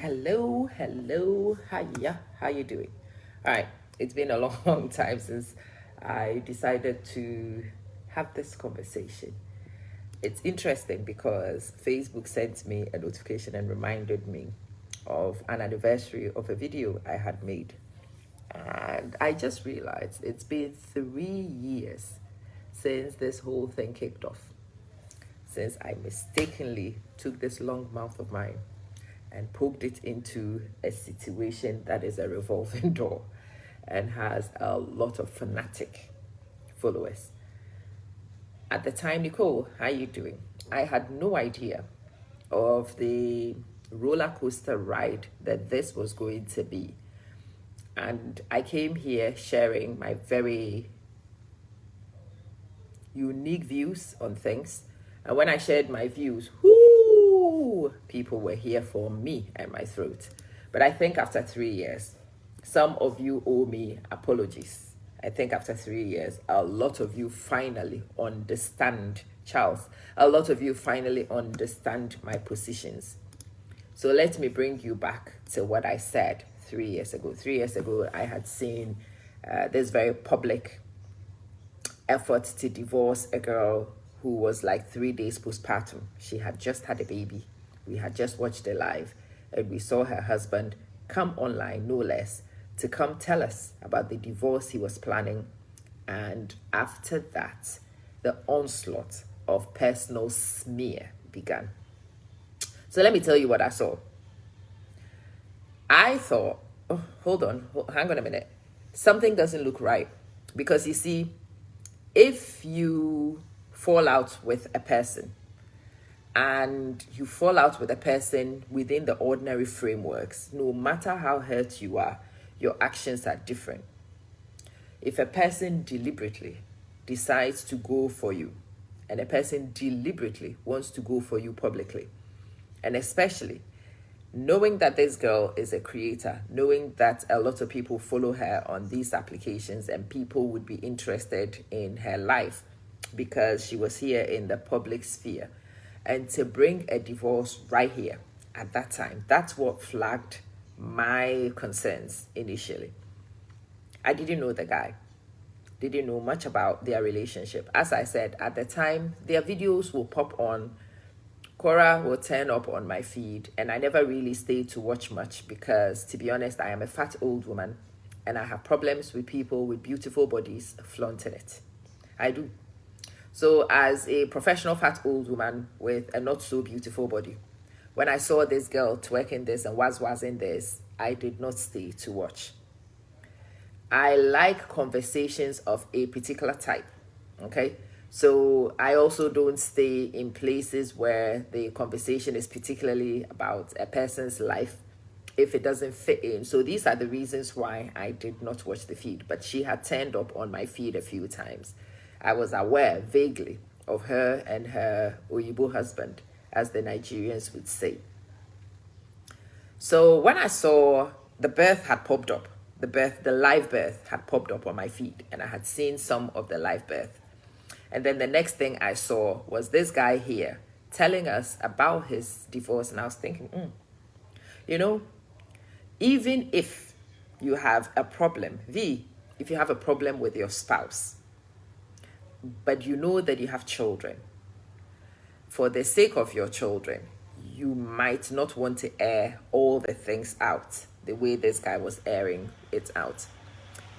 Hello, hiya, how you doing? All right, it's been a long time since I decided to have this conversation. It's interesting because Facebook sent me a notification and reminded me of an anniversary of a video I had made. And I just realized it's been 3 years since this whole thing kicked off, since I mistakenly took this long mouth of mine and poked it into a situation that is a revolving door and has a lot of fanatic followers. At the time, Nicole, how are you doing? I had no idea of the roller coaster ride that this was going to be. And I came here sharing my very unique views on things. And when I shared my views, people were here for me and my throat. But I think after 3 years, some of you owe me apologies. I think after 3 years, a lot of you finally understand, Charles, a lot of you finally understand my positions. So let me bring you back to what I said 3 years ago. 3 years ago, I had seen this very public effort to divorce a girl who was like 3 days postpartum. She had just had a baby. We had just watched it live, and we saw her husband come online, no less, to come tell us about the divorce he was planning. And after that, the onslaught of personal smear began. So let me tell you what I saw. I thought, hang on a minute. Something doesn't look right. Because you see, if you fall out with a person and you fall out with a person within the ordinary frameworks, no matter how hurt you are, your actions are different. If a person deliberately decides to go for you, and a person deliberately wants to go for you publicly, and especially knowing that this girl is a creator, knowing that a lot of people follow her on these applications and people would be interested in her life because she was here in the public sphere, and to bring a divorce right here at that time, that's what flagged my concerns initially. I didn't know the guy, didn't know much about their relationship. As I said, at the time, their videos will pop on, Cora will turn up on my feed, and I never really stayed to watch much because, to be honest, I am a fat old woman and I have problems with people with beautiful bodies flaunting it. I do. So as a professional fat old woman with a not so beautiful body, when I saw this girl twerking this and was in this, I did not stay to watch. I like conversations of a particular type, okay? So I also don't stay in places where the conversation is particularly about a person's life if it doesn't fit in. So these are the reasons why I did not watch the feed, but she had turned up on my feed a few times. I was aware vaguely of her and her Oyibo husband, as the Nigerians would say. So when I saw the birth had popped up, the live birth had popped up on my feed, and I had seen some of the live birth. And then the next thing I saw was this guy here telling us about his divorce, and I was thinking, even if you have a problem, if you have a problem with your spouse, but you know that you have children, for the sake of your children, you might not want to air all the things out the way this guy was airing it out.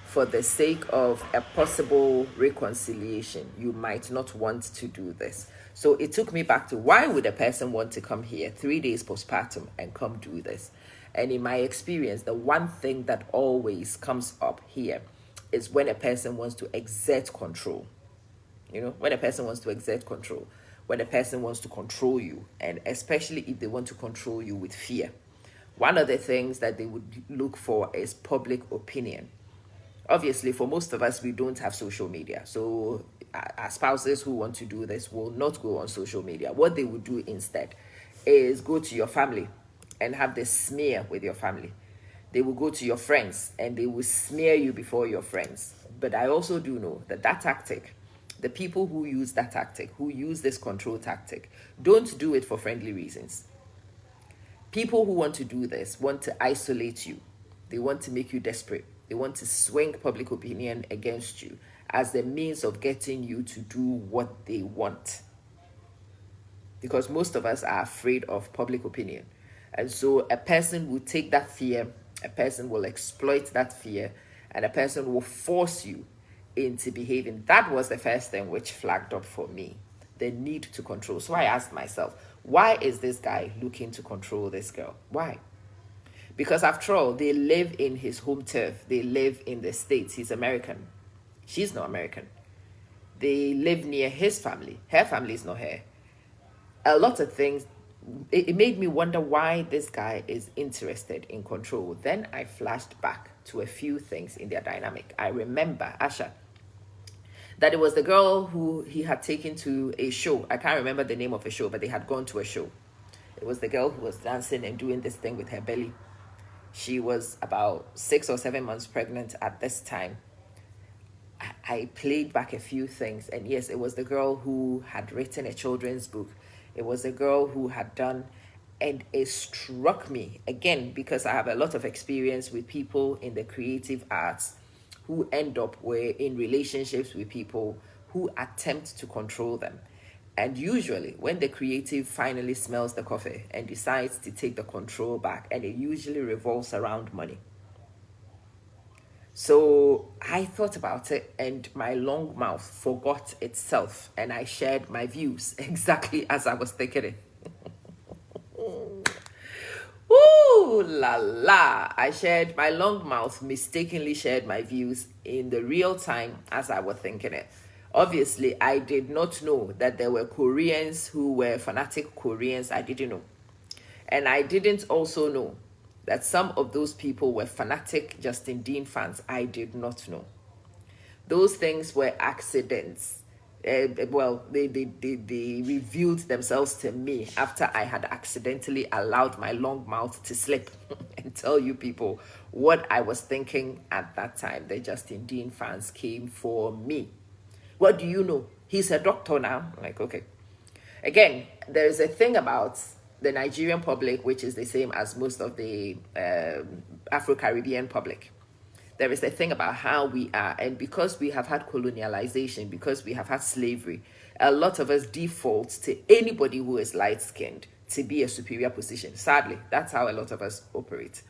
For the sake of a possible reconciliation, you might not want to do this. So it took me back to, why would a person want to come here 3 days postpartum and come do this? And in my experience, the one thing that always comes up here is when a person wants to exert control. When a person wants to exert control, when a person wants to control you, and especially if they want to control you with fear. One of the things that they would look for is public opinion. Obviously, for most of us, we don't have social media. So our spouses who want to do this will not go on social media. What they would do instead is go to your family and have this smear with your family. They will go to your friends and they will smear you before your friends. But I also do know that tactic, the people who use that tactic, who use this control tactic, don't do it for friendly reasons. People who want to do this want to isolate you. They want to make you desperate. They want to swing public opinion against you as the means of getting you to do what they want. Because most of us are afraid of public opinion. And so a person will take that fear, a person will exploit that fear, and a person will force you into behaving. That was the first thing which flagged up for me, the need to control. So I asked myself, why is this guy looking to control this girl? Why? Because after all, they live in his home turf. They live in the States. He's American. She's not American. They live near his family. Her family is not here. A lot of things, it made me wonder why this guy is interested in control. Then I flashed back to a few things in their dynamic. I remember, Asha, that it was the girl who he had taken to a show. I can't remember the name of the show, but they had gone to a show. It was the girl who was dancing and doing this thing with her belly. She was about 6 or 7 months pregnant at this time. I played back a few things, and yes, it was the girl who had written a children's book. It was a girl who had done, and it struck me, again, because I have a lot of experience with people in the creative arts who end up in relationships with people who attempt to control them. And usually when the creative finally smells the coffee and decides to take the control back, and it usually revolves around money. So I thought about it, and my long mouth forgot itself, and I shared my views exactly as I was thinking it. Ooh la la. My long mouth mistakenly shared my views in the real time as I was thinking it. Obviously, I did not know that there were Koreans who were fanatic Koreans. I didn't know. And I didn't also know that some of those people were fanatic Justin Dean fans. I did not know. Those things were accidents. They revealed themselves to me after I had accidentally allowed my long mouth to slip and tell you people what I was thinking at that time. The Justin Dean fans came for me. What do you know? He's a doctor now. I'm like, okay. Again, there's a thing about the Nigerian public, which is the same as most of the Afro-Caribbean public. There is a thing about how we are, and because we have had colonialization, because we have had slavery, a lot of us default to anybody who is light-skinned to be a superior position. Sadly, that's how a lot of us operate.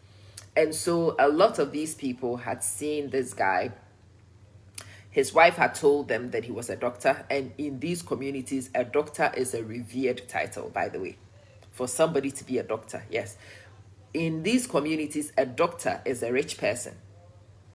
And so a lot of these people had seen this guy. His wife had told them that he was a doctor, and in these communities, a doctor is a revered title, by the way. For somebody to be a doctor, yes. In these communities, a doctor is a rich person.